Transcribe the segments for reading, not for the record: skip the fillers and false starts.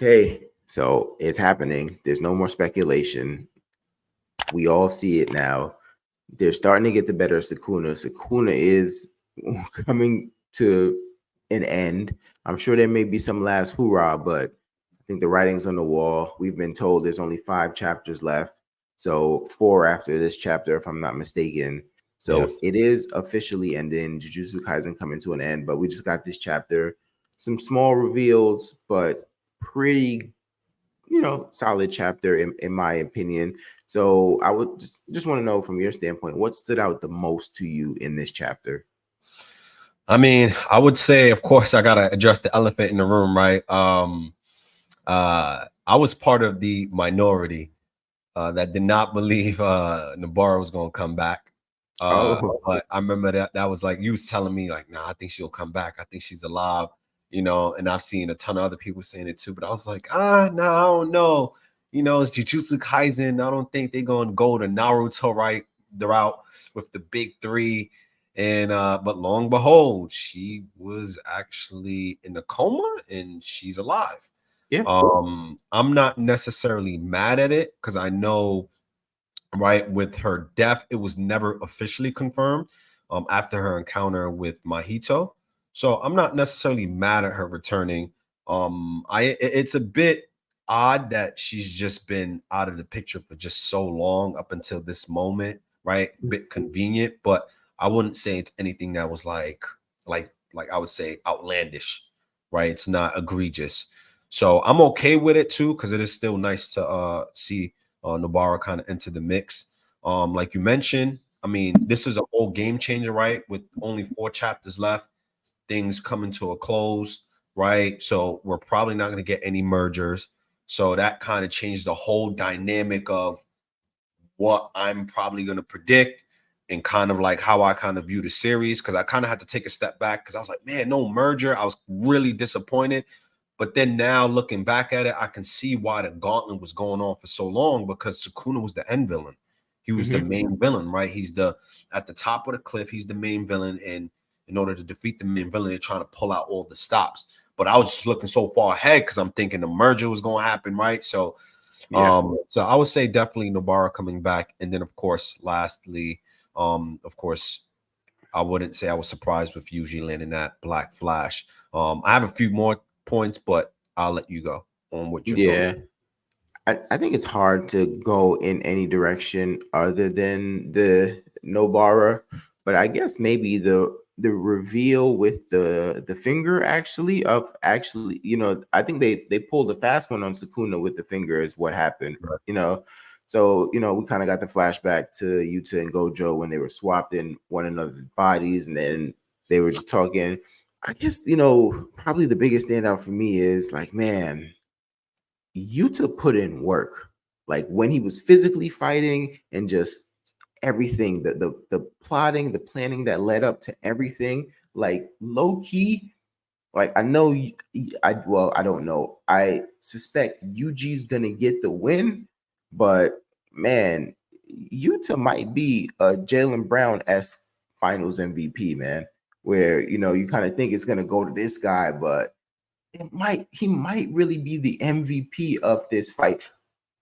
Okay, so it's happening. There's no more speculation. We all see it now. They're starting to get the better of Sukuna. Sukuna is coming to an end. I'm sure there may be some last hoorah, but I think the writing's on the wall. We've been told there's only 5 chapters left. So 4 after this chapter, if I'm not mistaken. Yeah. So it is officially ending. Jujutsu Kaisen coming to an end, but we just got this chapter. Some small reveals, but pretty solid chapter in my opinion. So I would just want to know from your standpoint, what stood out the most to you in this chapter? I mean, I would say, of course, I gotta address the elephant in the room, right? I was part of the minority that did not believe Nabara was gonna come back. But I remember that was like you was telling me, like, nah, I think she'll come back. I think she's alive, and I've seen a ton of other people saying it too. But I was like, no, I don't know. It's Jujutsu Kaisen. I don't think they're gonna go to Naruto the route with the big three. And but long and behold, she was actually in a coma and she's alive. Yeah. I'm not necessarily mad at it because I know, right, with her death, it was never officially confirmed after her encounter with Mahito. So I'm not necessarily mad at her returning. It's a bit odd that she's just been out of the picture for just so long up until this moment, right? Bit convenient, but I wouldn't say it's anything that was like I would say outlandish, right? It's not egregious. So I'm okay with it too, because it is still nice to see Nobara kind of enter the mix. Like you mentioned, I mean, this is a whole game changer, right? With only 4 chapters left, things coming to a close, right? So we're probably not going to get any mergers. So that kind of changed the whole dynamic of what I'm probably going to predict and kind of like how I kind of view the series. Because I kind of had to take a step back because I was like, man, no merger. I was really disappointed. But then now looking back at it, I can see why the gauntlet was going on for so long, because Sukuna was the end villain. He was the main villain, right? He's at the top of the cliff. He's the main villain. And in order to defeat the main villain, they're trying to pull out all the stops. But I was just looking so far ahead because I'm thinking the merger was going to happen, right? So, so I would say definitely Nobara coming back. And then, of course, lastly, of course, I wouldn't say I was surprised with Yuji landing that Black Flash. I have a few more points, but I'll let you go on what your thoughts. I think it's hard to go in any direction other than the Nobara, but I guess maybe the reveal with the finger actually, I think they pulled a fast one on Sukuna with the finger is what happened, Right. So we kind of got the flashback to Yuta and Gojo when they were swapped in one another's bodies, and then they were just talking. I guess probably the biggest standout for me is like, man, Yuta put in work. Like when he was physically fighting and just everything, the plotting, the planning that led up to everything, like low key. Like I know, I don't know. I suspect Yuji's gonna get the win, but man, Yuta might be a Jalen Brown-esque Finals MVP, man. Where you kind of think it's gonna go to this guy, but he might really be the MVP of this fight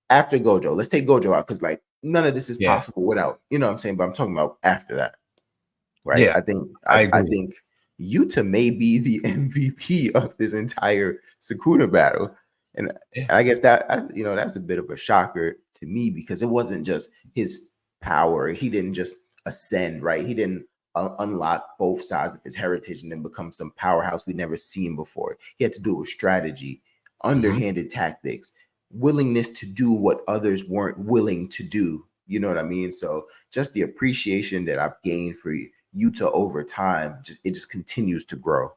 after Gojo. Let's take Gojo out because like none of this is Yeah. possible without, what I'm saying, but I'm talking about after that. Right. Yeah. I think I I agree. think Yuta may be the MVP of this entire Sukuna battle. And Yeah. I guess that's a bit of a shocker to me because it wasn't just his power. He didn't just ascend, right? He didn't unlock both sides of his heritage and then become some powerhouse we'd never seen before. He had to do it with strategy, underhanded tactics, willingness to do what others weren't willing to do. You know what I mean? So just the appreciation that I've gained for Yuta over time, it just continues to grow.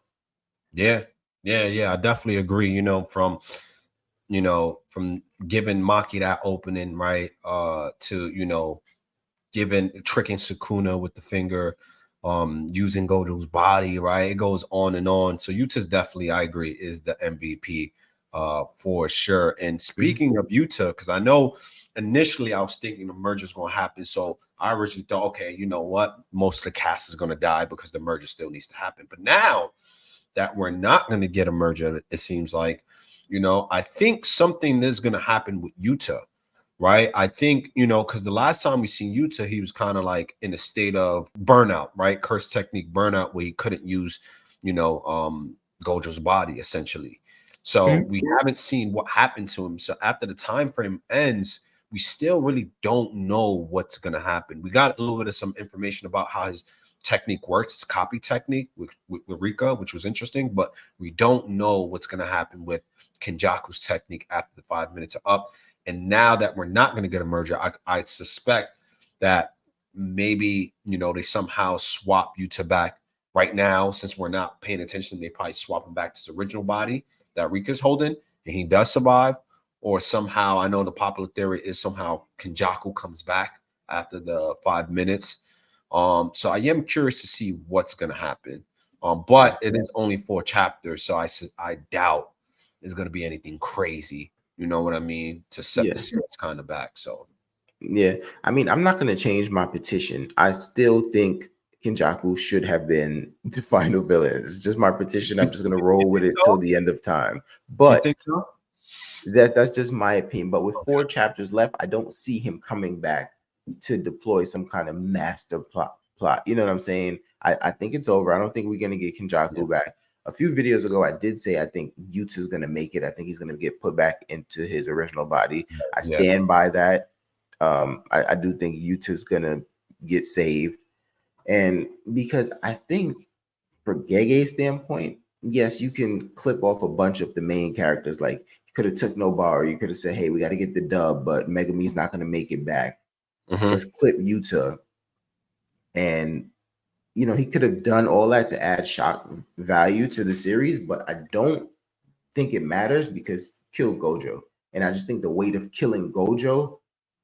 Yeah. I definitely agree. From giving Maki that opening, right? To giving tricking Sukuna with the finger, using Gojo's body, right? It goes on and on. So Yuta's definitely, I agree, is the MVP for sure. And speaking of Yuta, because I know initially I was thinking the merger is going to happen. So I originally thought, okay, you know what? Most of the cast is going to die because the merger still needs to happen. But now that we're not going to get a merger, it seems like You know, I think something is going to happen with Yuta, right? I think, you know, because the last time we seen Yuta, he was kind of like in a state of burnout, right? Curse technique burnout, where he couldn't use, you know, Gojo's body essentially. So Mhm. we haven't seen what happened to him. So after the time frame ends, we still really don't know what's going to happen. We got a little bit of some information about how his technique works. It's copy technique with Rika, which was interesting, but we don't know what's going to happen with Kenjaku's technique after the 5 minutes are up. And now that we're not going to get a merger, I suspect that maybe, you know, they somehow swap Yuta back right now. Since we're not paying attention, they probably swap him back to his original body that Rika's holding, and he does survive. Or somehow, I know the popular theory is somehow Kenjaku comes back after the 5 minutes. So I am curious to see what's going to happen. But it is only 4 chapters, so I doubt there's going to be anything crazy. You know what I mean? To set the Yeah. series kind of back. So Yeah. I mean, I'm not going to change my petition. I still think Kenjaku should have been the final villain. It's just my petition. I'm just going to roll you with think it till so? the end of time. You But think so? that's just my opinion. But with Okay. 4 chapters left, I don't see him coming back to deploy some kind of master plot. You know what I'm saying? I think it's over. I don't think we're gonna get Yeah. Kenjaku back. A few videos ago, I did say I think Yuta's gonna make it. I think he's gonna get put back into his original body. I Yeah. stand by that. I do think Yuta's gonna get saved. And because I think for Gege's standpoint, yes, you can clip off a bunch of the main characters. Like you could have took Nobara, you could have said, "Hey, we got to get the dub," but Megumi's not going to make it back. Let's clip Yuta, and he could have done all that to add shock value to the series, but I don't think it matters because kill Gojo, and I just think the weight of killing Gojo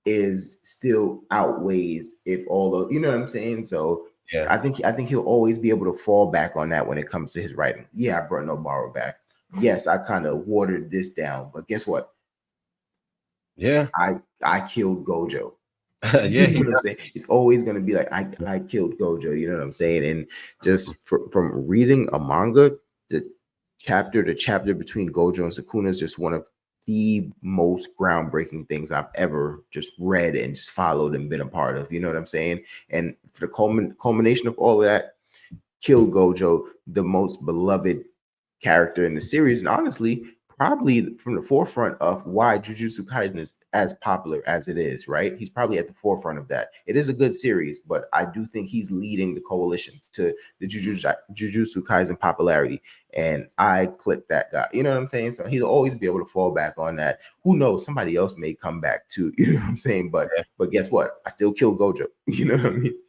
is still outweighs if all of you know what I'm saying. So Yeah. I think he'll always be able to fall back on that when it comes to his writing. Yeah, I brought Nobara back. Yes, I kind of watered this down, but guess what? Yeah. I killed Gojo. Yeah. You know what I'm saying? It's always gonna be like I killed Gojo. You know what I'm saying? And just from reading a manga, the chapter to chapter between Gojo and Sukuna is just one of the most groundbreaking things I've ever just read and just followed and been a part of. You know what I'm saying? And for the culmination of all of that, kill Gojo, the most beloved character in the series, and honestly, probably from the forefront of why Jujutsu Kaisen is as popular as it is, right? He's probably at the forefront of that. It is a good series, but I do think he's leading the coalition to the Jujutsu Kaisen popularity. And I clipped that guy. You know what I'm saying? So he'll always be able to fall back on that. Who knows? Somebody else may come back too. You know what I'm saying? But guess what? I still kill Gojo. You know what I mean?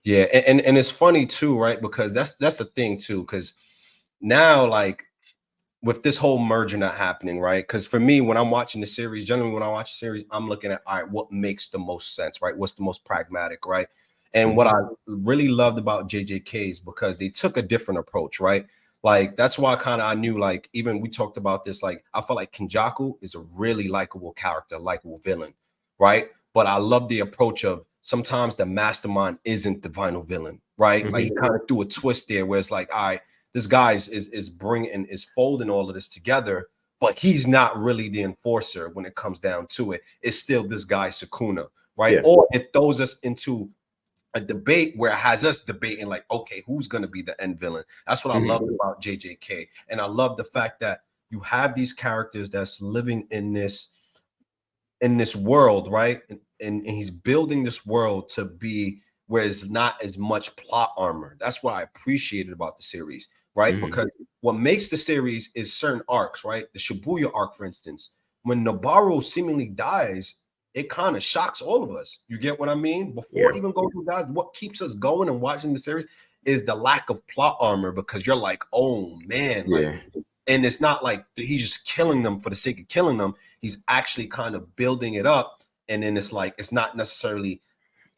Yeah. And it's funny too, right? Because that's the thing too. Because now, like, with this whole merger not happening, right? Because for me, when I'm watching the series, generally when I watch a series, I'm looking at, all right, what makes the most sense, right? What's the most pragmatic, right? And what I really loved about JJK is because they took a different approach, right? Like that's why I knew, like, even we talked about this, like I felt like Kenjaku is a really likable character, likable villain, right? But I love the approach of sometimes the mastermind isn't the final villain, right? Like he kind of threw a twist there where it's like, all right, this guy is bringing is folding all of this together, but he's not really the enforcer when it comes down to it. It's still this guy Sukuna, right? Yeah. Or it throws us into a debate where it has us debating, like, okay, who's going to be the end villain? That's what I love about JJK, and I love the fact that you have these characters that's living in this world, right? And he's building this world to be where it's not as much plot armor. That's what I appreciated about the series, right? Because what makes the series is certain arcs, right? The Shibuya arc, for instance, when Nabarro seemingly dies, it kind of shocks all of us. You get what I mean? Before even Goku dies, what keeps us going and watching the series is the lack of plot armor, because you're like, oh man, like, and it's not like he's just killing them for the sake of killing them. He's actually kind of building it up. And then it's like, it's not necessarily,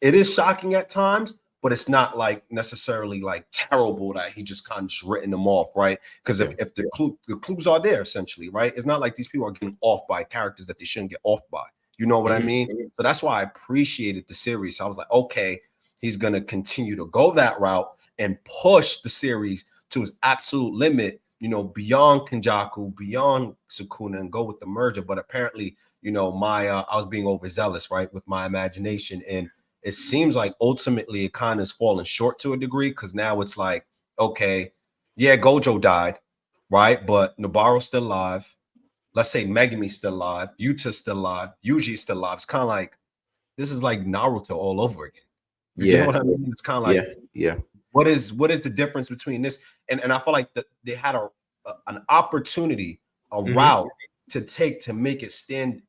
it is shocking at times, but it's not like necessarily like terrible that he just kind of just written them off, right? Because if the clues are there, essentially, right? It's not like these people are getting off by characters that they shouldn't get off by. You know what I mean? So that's why I appreciated the series. So I was like, okay, he's going to continue to go that route and push the series to its absolute limit. beyond Kenjaku, beyond Sukuna, and go with the merger. But apparently, I was being overzealous, right, with my imagination, and it seems like ultimately it kind of is falling short to a degree, because now it's like, okay, yeah, Gojo died, right, but Nabaro's still alive. Let's say Megami's still alive, Yuta's still alive, Yuji's still alive. It's kind of like this is like Naruto all over again. You get what I mean? It's kind of like, yeah. what is the difference between this and I feel like they had an opportunity, a route to take to make it stand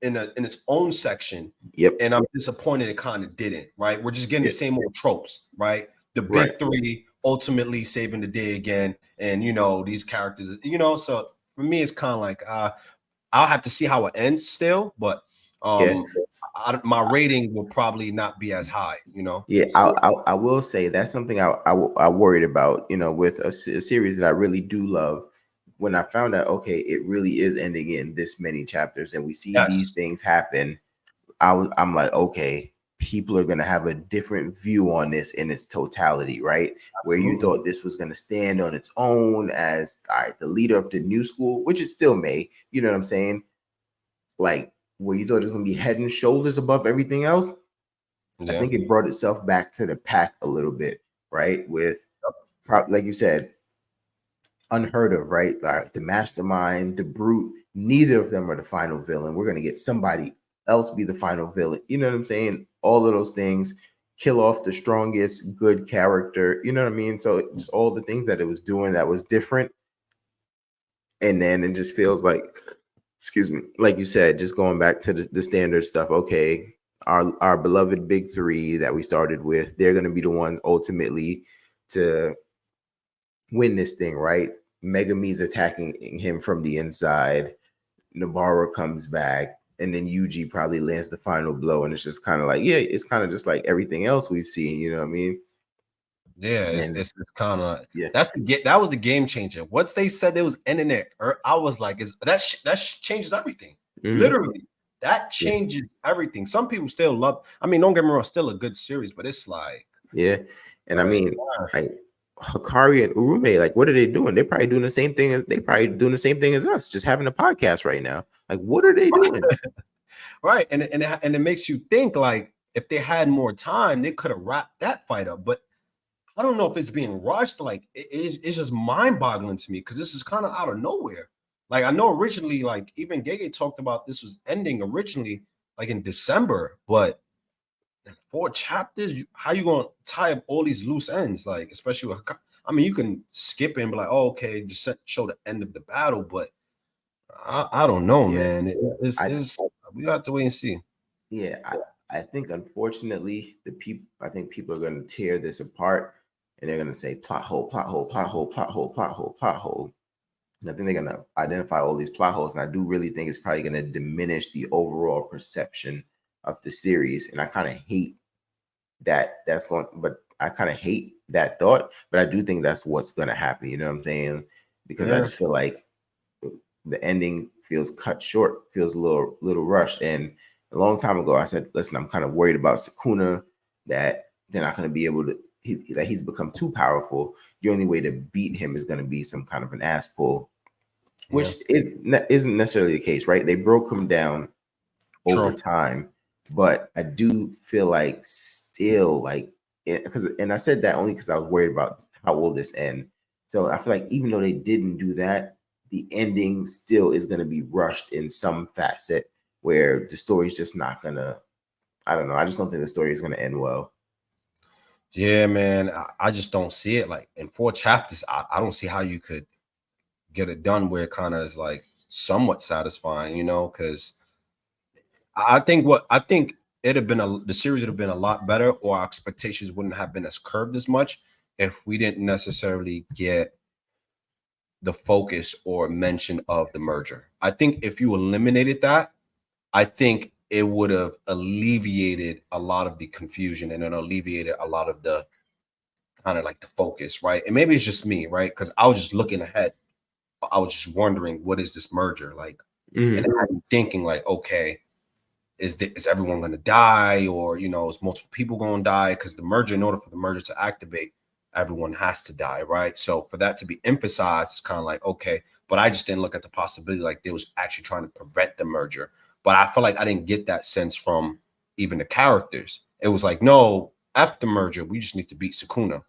in its own section. Yep. And I'm disappointed it kind of didn't. Right, we're just getting the same old tropes. Right, the big three ultimately saving the day again, and these characters. So for me, it's kind of like I'll have to see how it ends still, but my rating will probably not be as high, Yeah, I will say that's something I worried about, with a series that I really do love. When I found out, okay, it really is ending in this many chapters, and we see these things happen, I'm like, okay, people are gonna have a different view on this in its totality, right? Where you thought this was gonna stand on its own as the leader of the new school, which it still may, you know what I'm saying? Like where you thought it was gonna be head and shoulders above everything else. I think it brought itself back to the pack a little bit, right? With, like you said, unheard of, right? The mastermind, the brute, neither of them are the final villain. We're going to get somebody else be the final villain. You know what I'm saying? All of those things, kill off the strongest good character. You know what I mean? So just all the things that it was doing that was different. And then it just feels like, excuse me, like you said, just going back to the standard stuff. Okay, our beloved big three that we started with, they're going to be the ones ultimately to win this thing, right? Megami's attacking him from the inside. Nobara comes back, and then Yuji probably lands the final blow, and it's just kind of like, yeah, it's kind of just like everything else we've seen. You know what I mean? Yeah, it's kind of yeah. That was the game changer. Once they said they was ending it, I was like, that changes everything. Literally, that changes everything. Some people still love. I mean, don't get me wrong, still a good series, but it's like, and I mean, like Hikari and Urume, like, what are they doing? They're probably doing the same thing as us, just having a podcast right now. Like, what are they doing? Right, and it makes you think, like, if they had more time, they could have wrapped that fight up, but I don't know if it's being rushed. Like it's just mind-boggling to me because this is kind of out of nowhere. Like I know originally, like even Gege talked about this was ending originally like in December, but in 4 chapters, how you gonna tie up all these loose ends? Like especially with, I mean, you can skip it and be like, oh, okay, just show the end of the battle, but I don't know, man. It's we have to wait and see. Yeah, I think unfortunately I think people are going to tear this apart and they're going to say plot hole, plot hole, plot hole, plot hole, plot hole, plot hole. And I think they're going to identify all these plot holes, and I do really think it's probably going to diminish the overall perception of the series. And I kind of hate but I kind of hate that thought, but I do think that's what's going to happen. You know what I'm saying? Because I just feel like the ending feels cut short, feels a little rushed. And a long time ago, I said, listen, I'm kind of worried about Sukuna, that they're not going to be able to, that he's become too powerful. The only way to beat him is going to be some kind of an ass pull, which isn't necessarily the case, right? They broke him down over time, but I do feel like still like, and I said that only because I was worried about how will this end. So I feel like even though they didn't do that, the ending still is going to be rushed in some facet where the story's just not gonna, I don't know, I just don't think the story is going to end well. Yeah, man, I just don't see it. Like in 4 chapters, I don't see how you could get it done where it kind of is like somewhat satisfying, because I think it'd have been the series would have been a lot better, or our expectations wouldn't have been as curved as much if we didn't necessarily get the focus or mention of the merger. I think if you eliminated that, I think it would have alleviated a lot of the confusion and it alleviated a lot of the kind of like the focus, right? And maybe it's just me, right? Because I was just looking ahead. I was just wondering, what is this merger like? And I'm thinking like, okay, is everyone going to die, or is multiple people going to die? Because the merger, in order for the merger to activate, everyone has to die, right? So for that to be emphasized, it's kind of like, okay, but I just didn't look at the possibility like they was actually trying to prevent the merger. But I feel like I didn't get that sense from even the characters. It was like, no, after the merger, we just need to beat Sukuna.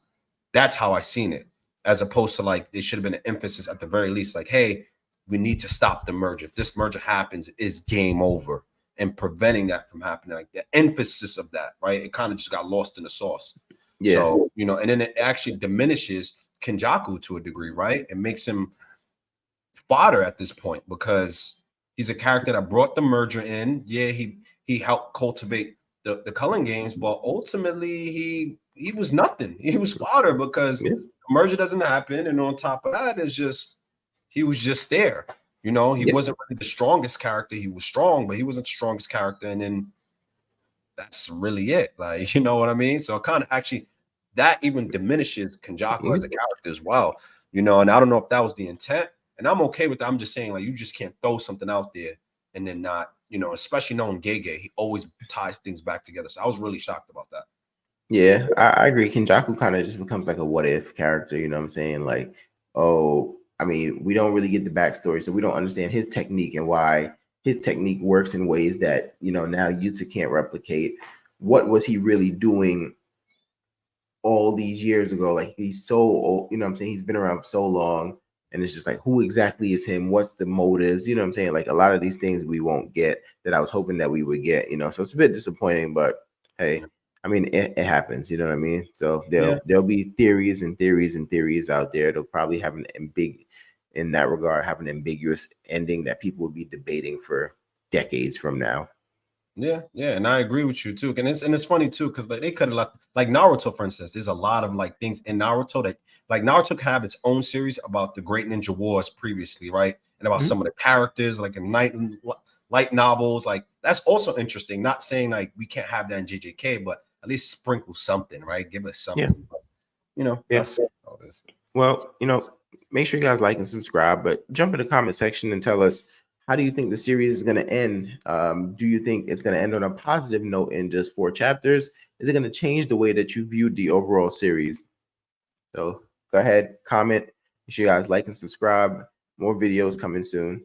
That's how I seen it, as opposed to like there should have been an emphasis at the very least, like, hey, we need to stop the merger. If this merger happens, is game over, and preventing that from happening. Like the emphasis of that, right? It kind of just got lost in the sauce. Yeah. So, you know, and then it actually diminishes Kenjaku to a degree, right? It makes him fodder at this point because he's a character that brought the merger in. Yeah, he helped cultivate the Cullen games, but ultimately he was nothing. He was fodder because Yeah. the merger doesn't happen, and on top of that, it's just he was just there. You know, he Yeah. wasn't really the strongest character. He was strong, but he wasn't the strongest character, and then that's really it. Like, you know what I mean? So kind of actually that even diminishes Kenjaku as a character as well. You know, and I don't know if that was the intent. And I'm okay with that. I'm just saying, like, you just can't throw something out there and then not, you know, especially knowing Gege, he always ties things back together. So I was really shocked about that. Yeah, I agree. Kinjaku kind of just becomes like a what if character, you know what I'm saying? Like, oh, I mean, we don't really get the backstory, so we don't understand his technique and why his technique works in ways that, you know, now Yuta can't replicate. What was he really doing all these years ago? Like, he's so old, you know what I'm saying? He's been around for so long, and it's just like, who exactly is him? What's the motives? You know what I'm saying? Like, a lot of these things we won't get that I was hoping that we would get, you know? So it's a bit disappointing, but hey, I mean, it happens, you know what I mean? So there'll be theories and theories and theories out there. They'll probably have in that regard, have an ambiguous ending that people will be debating for decades from now. Yeah, and I agree with you too. And it's funny too, because like, they could have left like Naruto, for instance. There's a lot of like things in Naruto that like Naruto could have its own series about the Great Ninja Wars previously, right? And about some of the characters, like in light novels. Like that's also interesting. Not saying like we can't have that in JJK, but at least sprinkle something, right? Give us something. Yeah. But, you know, Yeah. that's all this. Well, you know, make sure you guys like and subscribe, but jump in the comment section and tell us, how do you think the series is going to end? Do you think it's going to end on a positive note in just 4 chapters? Is it going to change the way that you viewed the overall series? So go ahead, comment. Make sure you guys like and subscribe. More videos coming soon.